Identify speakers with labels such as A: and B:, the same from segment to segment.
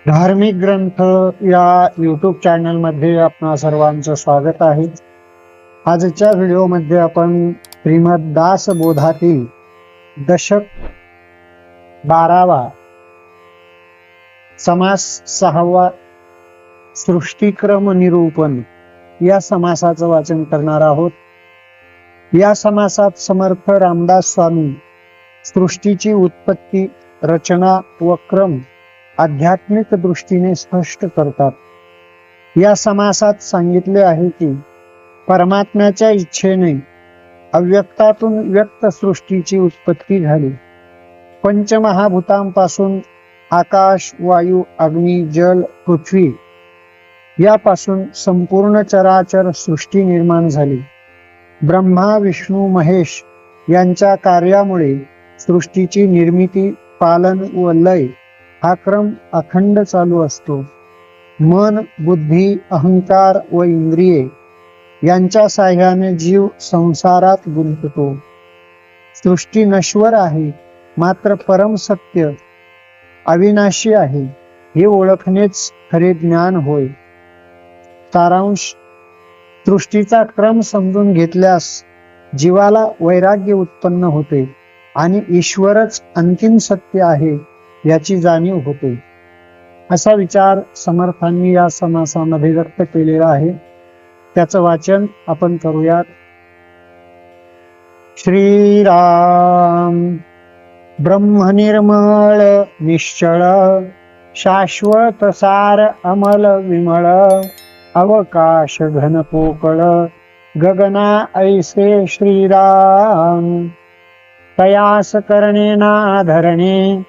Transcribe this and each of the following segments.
A: धार्मिक ग्रंथ या यूट्यूब चॅनलमध्ये आपणा सर्वांचं स्वागत आहे. आजच्या व्हिडिओमध्ये आपण श्रीमद दासबोधातील दशक 12वा समास 6वा सृष्टिक्रम निरूपण या समासाचं वाचन करणार आहोत. या समासात समर्थ रामदास स्वामी सृष्टीची उत्पत्ती, रचना व क्रम आध्यात्मिक दृष्टीने स्पष्ट करतात. या समासात सांगितले आहे की परमात्म्याच्या इच्छेने अव्यक्तातून व्यक्त सृष्टीची उत्पत्ती झाली. पंचमहाभूतांपासून आकाश, वायू, अग्नी, जल, पृथ्वी यापासून संपूर्ण चराचर सृष्टी निर्माण झाली. ब्रह्मा, विष्णू, महेश यांच्या कार्यामुळे सृष्टीची निर्मिती, पालन व लय हा क्रम अखंड चालू असतो. मन, बुद्धी, अहंकार व इंद्रिये यांच्या साह्याने जीव संसारात गुंततो. सृष्टी नश्वर आहे, मात्र परम सत्य अविनाशी आहे हे ओळखणेच खरे ज्ञान होय. सारांश: सृष्टीचा क्रम समजून घेतल्यास जीवाला वैराग्य उत्पन्न होते आणि ईश्वरच अंतिम सत्य आहे याची जाणीव होते. असा विचार समर्थांनी या समासामध्ये व्यक्त केलेला आहे. त्याचं वाचन आपण करूयात. श्रीराम ब्रह्मनिर्मळ निश्चळ, शाश्वत सार अमल विमळ, अवकाश घन पोकळ, गगना ऐसे श्रीराम. तयास करणे ना धरणे,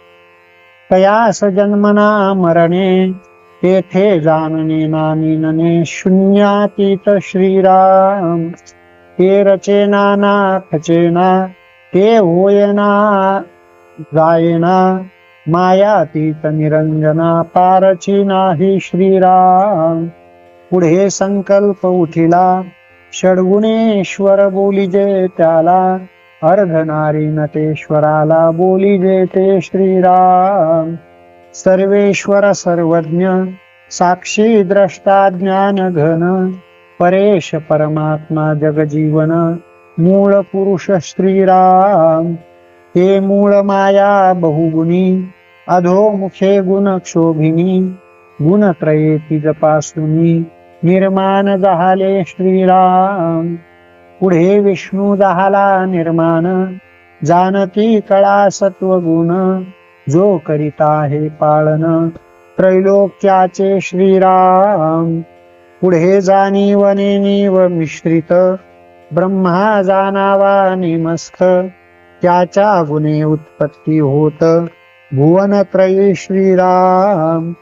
A: तयास जन्मना मरणे, तेथे जाणणे ना निनने, शून्यातीत श्रीराम. ते रचेना ना खचेना, ते होयना जायना, मायातीत निरंजना, पारची नाही श्रीराम. पुढे संकल्प उठिला, षड्गुणेश्वर बोलिजे त्याला, अर्धनारी नटेश्वराला बोलिजे ते श्रीराम. सर्वेश्वर सर्वज्ञ, साक्षी द्रष्टा ज्ञान घन, परेश परमात्मा जगजीवन, मूळ पुरुष श्रीराम. हे मूळ माया बहुगुणी, अधोमुखे गुण क्षोभिनी, गुणत्रये तिजपासुनी, निर्माण झाले श्रीराम. पुढे विष्णू झाला निर्माण, जानती कळा सत्वगुण, जो करिता हे पाळन, त्रैलोक्याचे श्रीराम. पुढे जाणीव नेणीव मिश्रित, ब्रह्मा जाणावा निमस्थ, त्याच्या गुणे उत्पत्ती होत, भुवनत्रयी श्रीराम.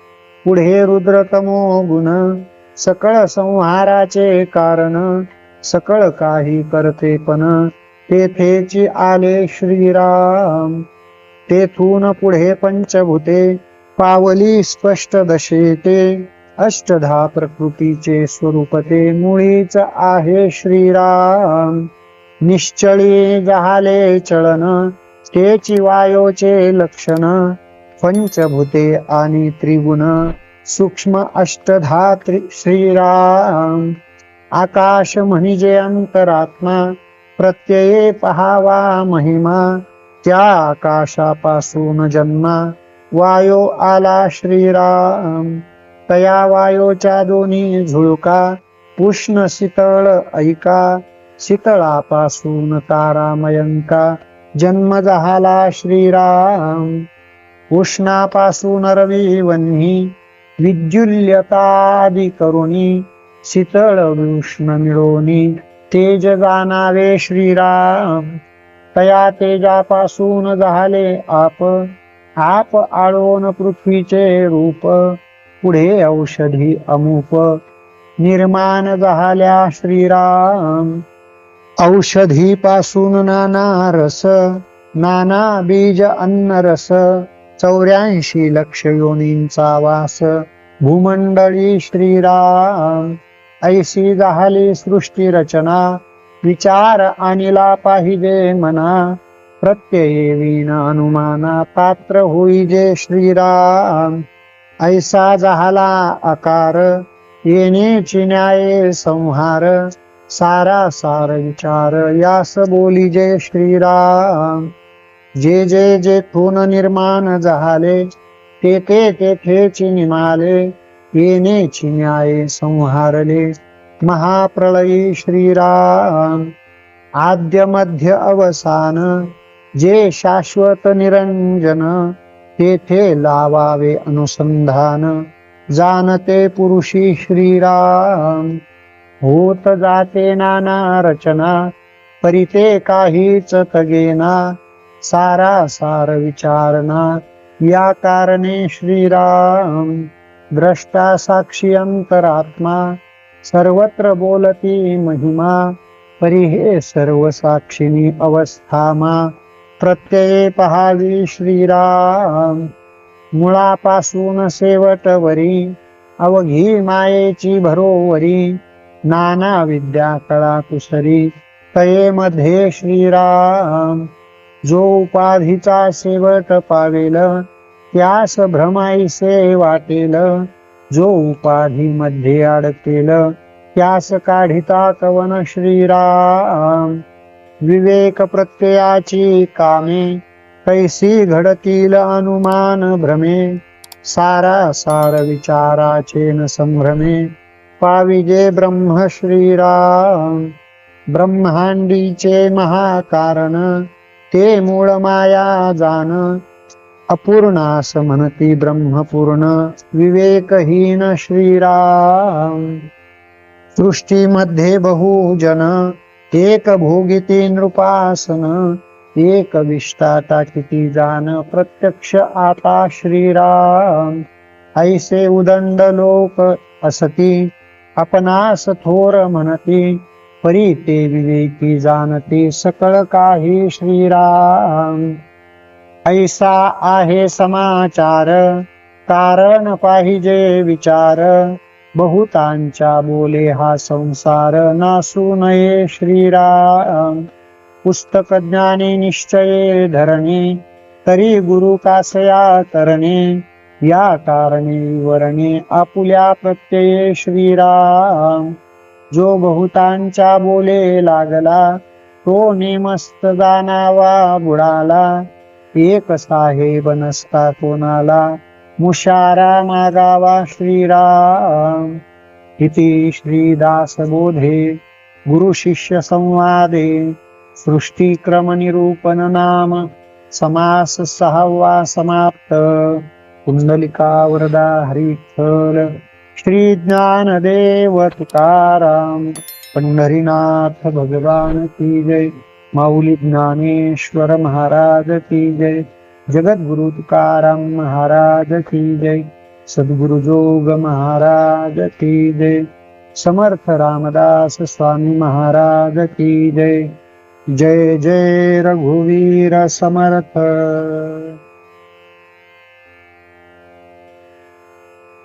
A: पुढे रुद्रतमो गुण, सकळ संहाराचे कारण, सकळ काही करते पण, तेथेची आले श्रीराम. तेथून पुढे पंचभूते, पावली स्पष्ट दशेते, अष्टधा प्रकृतीचे स्वरूप ते, मुळीच आहे श्रीराम. निश्चळी झाले चळन, तेची वायोचे लक्षण, पंचभूते आणि त्रिगुण, सूक्ष्म अष्टधा श्रीराम. आकाश म्हणजे अंतरात्मा, प्रत्यये पहावा महिमा, त्या आकाशापासून जन्मा, वायो आला श्रीराम. तया वायोच्या दोन्ही झुळका, उष्ण शीतळ ऐका, शीतळापासून तारामयंका, जन्म झाला श्रीराम. उष्णापासून रवी वन्ही, विद्युल्यतादि करुणी, शीतळ उष्ण मिळोनी, तेज जाणावे श्रीराम. तया तेजापासून झाले आप, आप आळोन पृथ्वीचे रूप, पुढे औषधी अमूप, निर्माण झाल्या श्रीराम. औषधीपासून नाना रस, नाना बीज अन्न रस, 84 लक्ष योनींचा वास, भूमंडळी श्रीराम. ऐशी झाली सृष्टी रचना, विचार आणिला पाहिजे मना, प्रत्यये विना अनुमाना, पात्र होईजे श्रीराम. ऐसा झाला आकार येणेची न्याय संहार सारा सार विचार यास बोली जय श्रीराम जे जे जेथून निर्माण झाले ते तेथेची निमाले येणेची न्याय संहारले महाप्रलयी श्रीराम आद्य मध्य अवसान जे शाश्वत निरंजन तेथे लावावे अनुसंधान जाणते पुरुषी श्रीराम होत जाते नाना रचना परिते काहीच तगेना सारा सार विचारणा या कारणे श्रीराम द्रष्टा साक्षी अंतरात्मा सर्वत्र बोलती महिमा परी हे सर्व साक्षिणी अवस्थामा प्रत्यये पहावी श्रीराम मुळापासून शेवटवरी अवघी मायेची भरोवरी नाना विद्या कळा कुसरी तये मध्ये श्रीराम जो उपाधीचा शेवट पावेल त्यास भ्रमाईसे वाटेल जो उपाधी मध्ये अडकेल त्यास काढिता कवन श्रीराम विवेक प्रत्ययाची कामे कैसी घडतील अनुमान भ्रमे सारा सार विचाराचे न संभ्रमे पाविजे ब्रह्म श्रीराम ब्रह्मांडीचे महाकारण ते मूळ माया जाण अपूर्णास म्हणती ब्रह्मपूर्ण विवेकहीन श्रीराम सृष्टीमध्ये बहुजन एक भोगिती नृपासन एक विष्टा टाकिती जाण प्रत्यक्ष आता श्रीराम ऐसे उदंड लोक असती आपणास थोर म्हणती परी ते विवेकी जाणते सकळ काही श्रीराम ऐसा आहे समाचार कारण पाहिजे विचार बहुतांच्या बोले हा संसार नासू नये श्रीराम पुस्तक ज्ञानी निश्चये धरणे तरी गुरु कासया करणे या कारणे विवरणे आपुल्या प्रत्यये श्रीराम जो बहुतांच्या बोले लागला तो नेमस्त जाणावा बुडाला एक साहेब नसता कोणाला मुशारा मागावा श्रीराम इति श्रीदास बोधे गुरु शिष्य संवादे सृष्टिक्रम निरूपण नाम समास 6वा समाप्त कुंडलिका वरदा हरिठल श्री ज्ञानदेव तुकाराम पंढरीनाथ भगवान की जय माऊली ज्ञानेश्वर महाराज की जय जगद्गुरु तुकाराम महाराज की जय सद्गुरु जोग महाराज की जय समर्थ रामदास स्वामी महाराज की जय जय जय रघुवीर समर्थ।